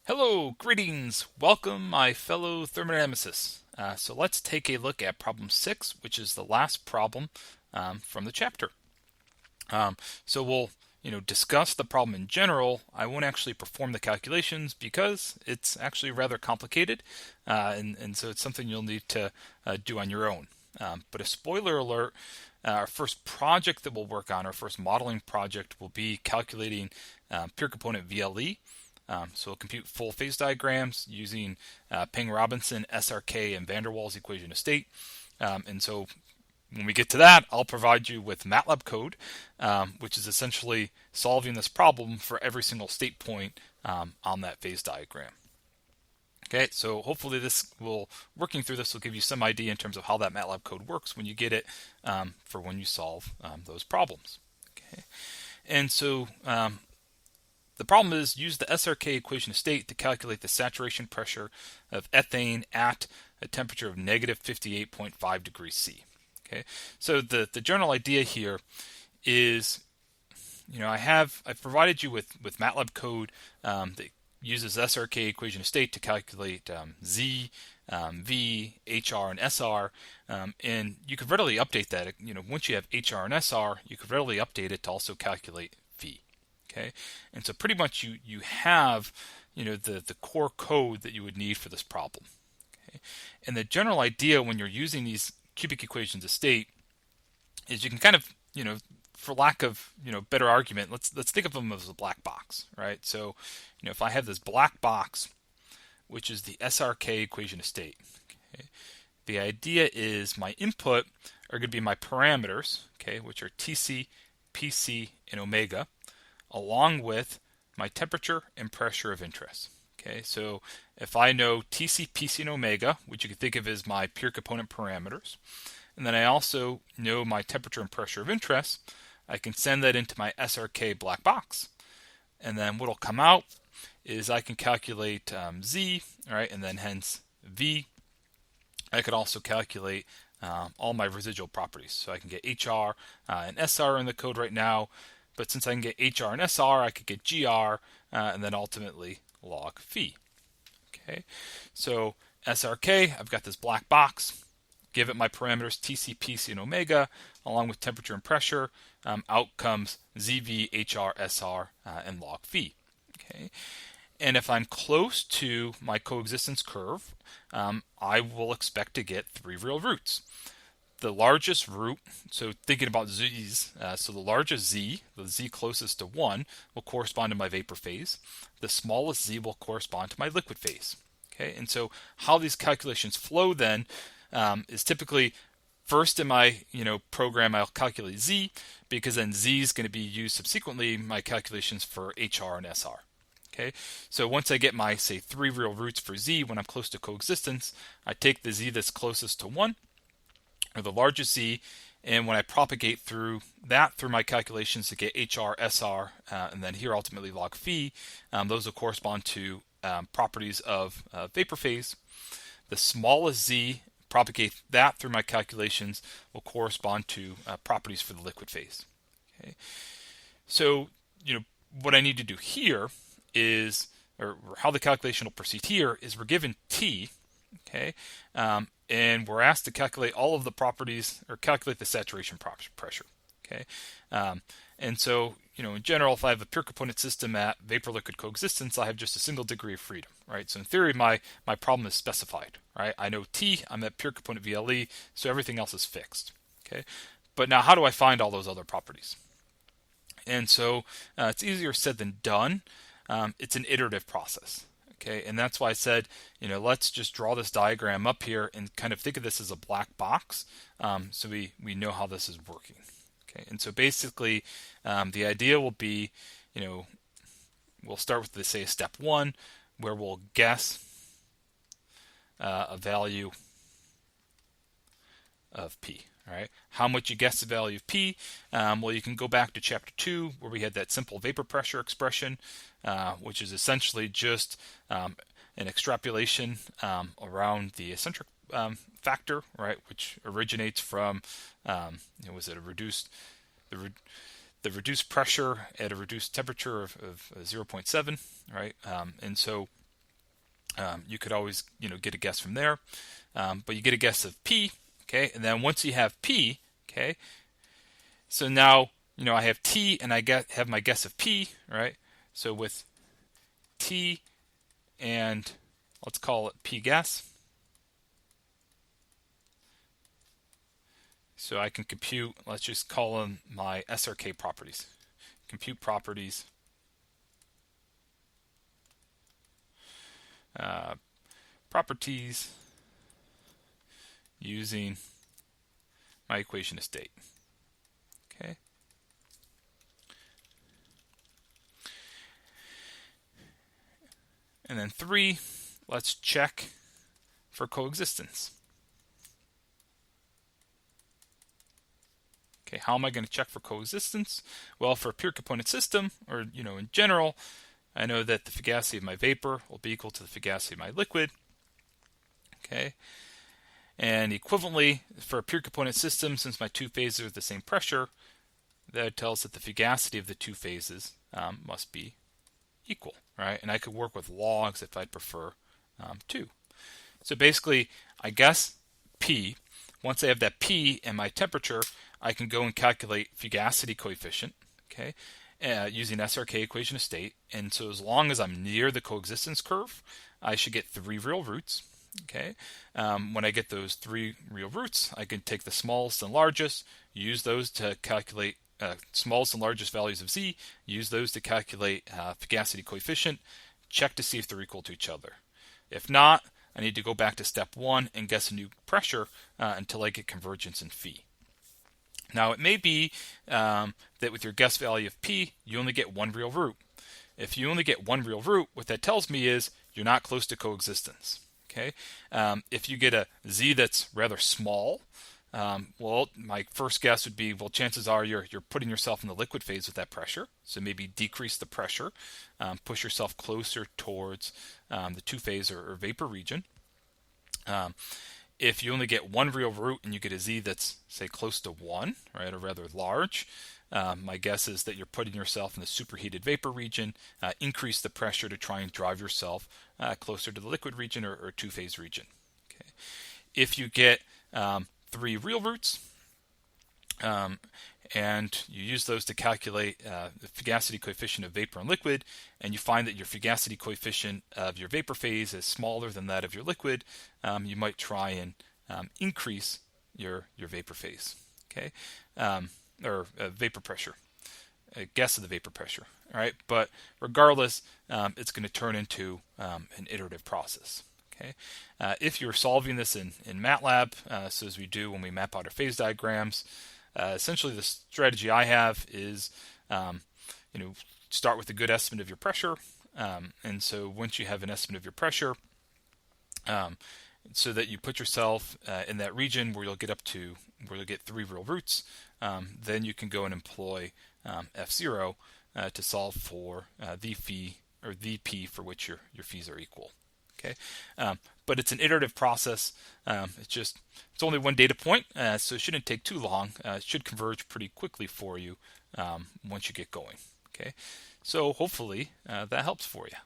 Hello, greetings. Welcome, my fellow thermodynamicists. So let's take a look at problem 6, which is the last problem from the chapter. So we'll discuss the problem in general. I won't actually perform the calculations because it's actually rather complicated, and so it's something you'll need to do on your own. But a spoiler alert, our first project that we'll work on, our first modeling project, will be calculating pure component VLE. So we'll compute full phase diagrams using Ping-Robinson, SRK, and van der Waals equation of state. And so when we get to that, I'll provide you with MATLAB code, which is essentially solving this problem for every single state point on that phase diagram. Okay, so hopefully working through this will give you some idea in terms of how that MATLAB code works when you get it for when you solve those problems. Okay, and so the problem is use the SRK equation of state to calculate the saturation pressure of ethane at a temperature of negative 58.5 degrees C. Okay, so the general idea here is, I've provided you with MATLAB code that uses SRK equation of state to calculate Z, V, HR, and SR, and you could readily update that. Once you have HR and SR, you could readily update it to also calculate V. Okay, and so pretty much you have the core code that you would need for this problem. Okay, and the general idea when you're using these cubic equations of state is you can kind of for lack of better argument, let's think of them as a black box, right? So if I have this black box, which is the SRK equation of state, okay, the idea is my input are going to be my parameters, okay, which are TC, PC, and omega, along with my temperature and pressure of interest. Okay, so if I know TC, PC, and omega, which you can think of as my pure component parameters, and then I also know my temperature and pressure of interest, I can send that into my SRK black box. And then what will come out is I can calculate Z, right, and then hence V. I could also calculate all my residual properties. So I can get HR and SR in the code right now, but since I can get HR and SR, I could get GR and then ultimately log phi. Okay, so SRK, I've got this black box. Give it my parameters TC, PC, and omega, along with temperature and pressure. Out comes ZV, HR, SR, and log phi. Okay, and if I'm close to my coexistence curve, I will expect to get 3 real roots. The largest root, so thinking about z's, so the largest z, the z closest to 1, will correspond to my vapor phase. The smallest z will correspond to my liquid phase. Okay, and so how these calculations flow then is typically first in my program I'll calculate z, because then z is going to be used subsequently in my calculations for HR and SR. Okay, so once I get my, say, 3 real roots for z when I'm close to coexistence, I take the z that's closest to 1, or the largest z, and when I propagate through my calculations to get HR, SR, and then here ultimately log phi, those will correspond to properties of vapor phase. The smallest z, propagate that through my calculations, will correspond to properties for the liquid phase. Okay, so what I need to do here is, or how the calculation will proceed here is, we're given T, okay, and we're asked to calculate all of the properties, or calculate the saturation pressure. Okay, and so in general, if I have a pure component system at vapor-liquid coexistence, I have just a single degree of freedom, right? So in theory, my problem is specified, right? I know T, I'm at pure component VLE, so everything else is fixed. Okay, but now how do I find all those other properties? And so it's easier said than done. It's an iterative process. Okay, and that's why I said, let's just draw this diagram up here and kind of think of this as a black box, so we know how this is working. Okay, and so basically, the idea will be, we'll start with, say, step 1, where we'll guess a value of P. All right, how much you guess the value of P? Well, you can go back to chapter 2, where we had that simple vapor pressure expression, which is essentially just an extrapolation around the eccentric factor, right, which originates from was it the reduced pressure at a reduced temperature of 0.7, right? And so You could always get a guess from there, but you get a guess of P. Okay, and then once you have P, okay, so now I have T and I have my guess of P, right? So with T and let's call it P guess. So I can compute, let's just call them my SRK properties. Compute properties. Properties using my equation of state. Okay. And then 3, let's check for coexistence. Okay, how am I going to check for coexistence? Well, for a pure component system, or in general, I know that the fugacity of my vapor will be equal to the fugacity of my liquid. Okay, and equivalently, for a pure component system, since my two phases are the same pressure, that tells that the fugacity of the two phases must be equal, right? And I could work with logs if I'd prefer to. So basically, I guess P. Once I have that P and my temperature, I can go and calculate fugacity coefficient, okay, using SRK equation of state. And so as long as I'm near the coexistence curve, I should get 3 real roots. Okay, when I get those 3 real roots, I can take the smallest and largest, use those to calculate smallest and largest values of Z, use those to calculate fugacity coefficient, check to see if they're equal to each other. If not, I need to go back to step 1 and guess a new pressure until I get convergence in phi. Now it may be that with your guess value of P, you only get 1 real root. If you only get 1 real root, what that tells me is you're not close to coexistence. Okay, if you get a Z that's rather small, well, my first guess would be, well, chances are you're putting yourself in the liquid phase with that pressure. So maybe decrease the pressure, push yourself closer towards the two-phase or vapor region. If you only get 1 real root and you get a Z that's, say, close to 1, right, or rather large, my guess is that you're putting yourself in the superheated vapor region. Increase the pressure to try and drive yourself closer to the liquid region or two-phase region. Okay. If you get 3 real roots, and you use those to calculate the fugacity coefficient of vapor and liquid, and you find that your fugacity coefficient of your vapor phase is smaller than that of your liquid, you might try and increase your vapor phase, okay, or vapor pressure, a guess of the vapor pressure. All right, but regardless, it's going to turn into an iterative process. Okay, if you're solving this in MATLAB, so as we do when we map out our phase diagrams, essentially the strategy I have is, start with a good estimate of your pressure, and so once you have an estimate of your pressure, so that you put yourself in that region where you'll get 3 real roots, then you can go and employ F0 to solve for the phi or the P for which your phis are equal. Okay, but it's an iterative process. It's only one data point, so it shouldn't take too long. It should converge pretty quickly for you once you get going. Okay, so hopefully that helps for you.